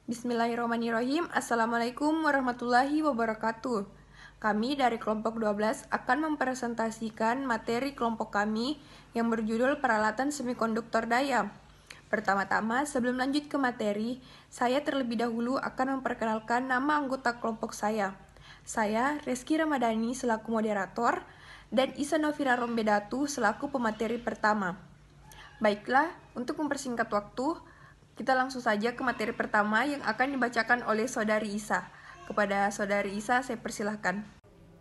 Bismillahirrahmanirrahim. Assalamualaikum warahmatullahi wabarakatuh. Kami dari kelompok 12 akan mempresentasikan materi kelompok kami yang berjudul Peralatan Semikonduktor Daya. Pertama-tama, sebelum lanjut ke materi, saya terlebih dahulu akan memperkenalkan nama anggota kelompok saya. Saya, Reski Ramadhani selaku moderator, dan Isa Novira Rombedatu selaku pemateri pertama. Baiklah, untuk mempersingkat waktu, kita langsung saja ke materi pertama yang akan dibacakan oleh Saudari Isa. Kepada Saudari Isa, saya persilahkan.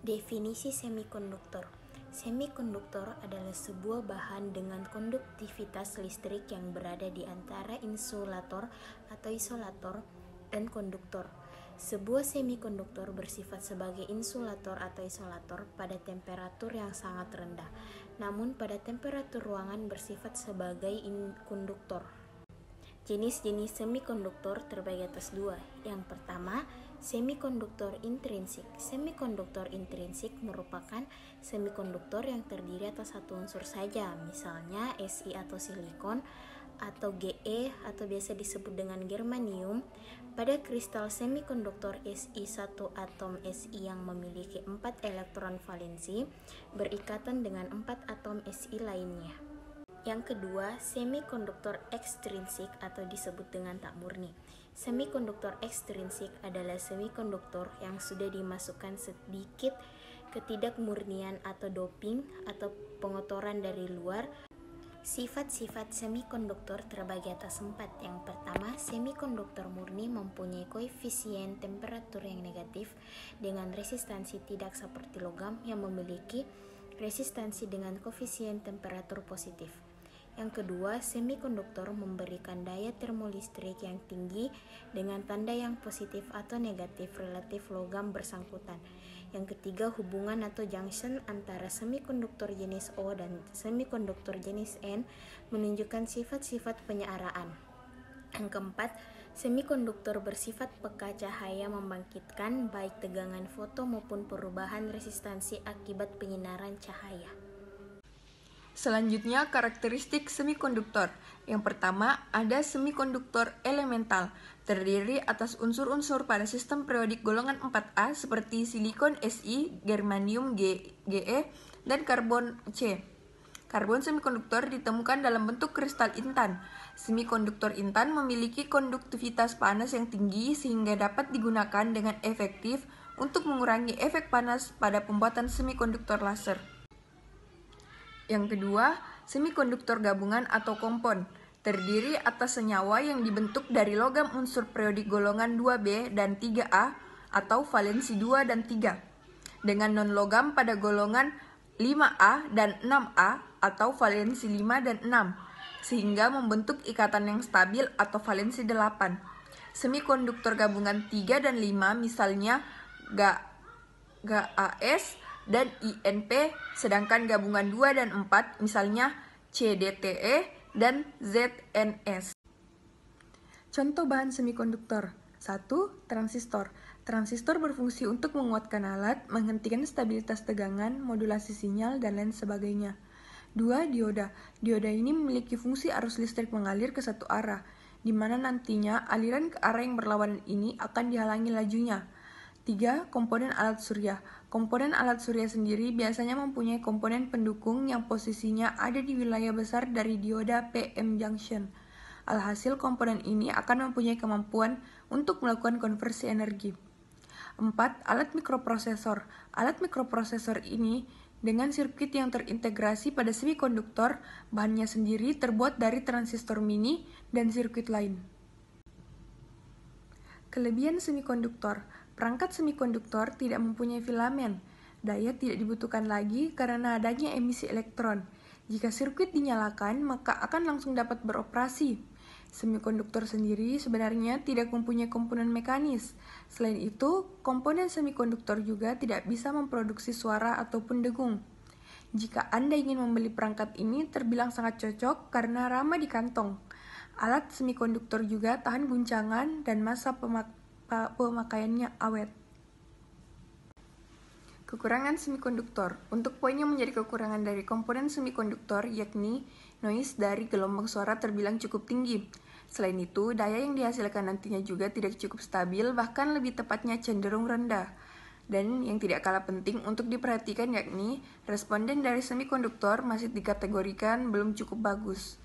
Definisi semikonduktor. Semikonduktor adalah sebuah bahan dengan konduktivitas listrik yang berada di antara insulator atau isolator dan konduktor. Sebuah semikonduktor bersifat sebagai insulator atau isolator pada temperatur yang sangat rendah, namun pada temperatur ruangan bersifat sebagai konduktor. Jenis-jenis semikonduktor terbagi atas dua. Yang pertama, semikonduktor intrinsik. Semikonduktor intrinsik merupakan semikonduktor yang terdiri atas satu unsur saja, misalnya Si atau silikon, atau Ge atau biasa disebut dengan germanium. Pada kristal semikonduktor Si, satu atom Si yang memiliki 4 elektron valensi berikatan dengan 4 atom Si lainnya. Yang kedua, semikonduktor ekstrinsik atau disebut dengan tak murni. Semikonduktor ekstrinsik adalah semikonduktor yang sudah dimasukkan sedikit ketidakmurnian atau doping atau pengotoran dari luar. Sifat-sifat semikonduktor terbagi atas 4. Yang pertama, semikonduktor murni mempunyai koefisien temperatur yang negatif dengan resistansi tidak seperti logam yang memiliki resistansi dengan koefisien temperatur positif. Yang kedua, semikonduktor memberikan daya termolistrik yang tinggi dengan tanda yang positif atau negatif relatif logam bersangkutan. Yang ketiga, hubungan atau junction antara semikonduktor jenis O dan semikonduktor jenis N menunjukkan sifat-sifat penyearaan. Yang keempat, semikonduktor bersifat peka cahaya membangkitkan baik tegangan foto maupun perubahan resistansi akibat penyinaran cahaya. Selanjutnya, karakteristik semikonduktor. Yang pertama, ada semikonduktor elemental, terdiri atas unsur-unsur pada sistem periodik golongan 4A seperti silikon Si, germanium Ge, dan karbon C. Karbon semikonduktor ditemukan dalam bentuk kristal intan. Semikonduktor intan memiliki konduktivitas panas yang tinggi sehingga dapat digunakan dengan efektif untuk mengurangi efek panas pada pembuatan semikonduktor laser. Yang kedua, semikonduktor gabungan atau kompon, terdiri atas senyawa yang dibentuk dari logam unsur periodik golongan 2B dan 3A atau valensi 2 dan 3, dengan non-logam pada golongan 5A dan 6A atau valensi 5 dan 6, sehingga membentuk ikatan yang stabil atau valensi 8. Semikonduktor gabungan 3 dan 5 misalnya GaAs dan InP, sedangkan gabungan 2 dan 4 misalnya CdTe dan ZnS. Contoh bahan semikonduktor. 1. Transistor. Transistor berfungsi untuk menguatkan alat, menghentikan stabilitas tegangan, modulasi sinyal, dan lain sebagainya. 2. Dioda. Dioda ini memiliki fungsi arus listrik mengalir ke satu arah, di mana nantinya aliran ke arah yang berlawanan ini akan dihalangi lajunya. 3. Komponen alat surya. Komponen alat surya sendiri biasanya mempunyai komponen pendukung yang posisinya ada di wilayah besar dari dioda PM junction. Alhasil, komponen ini akan mempunyai kemampuan untuk melakukan konversi energi. 4. Alat mikroprosesor. Alat mikroprosesor ini dengan sirkuit yang terintegrasi pada semikonduktor, bahannya sendiri terbuat dari transistor mini dan sirkuit lain. Kelebihan semikonduktor. Perangkat semikonduktor tidak mempunyai filamen. Daya tidak dibutuhkan lagi karena adanya emisi elektron. Jika sirkuit dinyalakan, maka akan langsung dapat beroperasi. Semikonduktor sendiri sebenarnya tidak mempunyai komponen mekanis. Selain itu, komponen semikonduktor juga tidak bisa memproduksi suara ataupun dengung. Jika Anda ingin membeli perangkat ini, terbilang sangat cocok karena ramah di kantong. Alat semikonduktor juga tahan guncangan dan masa pemakaiannya awet. Kekurangan semikonduktor. Untuk poin yang menjadi kekurangan dari komponen semikonduktor yakni noise dari gelombang suara terbilang cukup tinggi. Selain itu, daya yang dihasilkan nantinya juga tidak cukup stabil, bahkan lebih tepatnya cenderung rendah. Dan yang tidak kalah penting untuk diperhatikan yakni responden dari semikonduktor masih dikategorikan belum cukup bagus.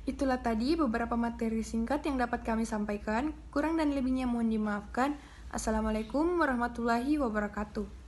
Itulah tadi beberapa materi singkat yang dapat kami sampaikan. Kurang dan lebihnya mohon dimaafkan. Assalamualaikum warahmatullahi wabarakatuh.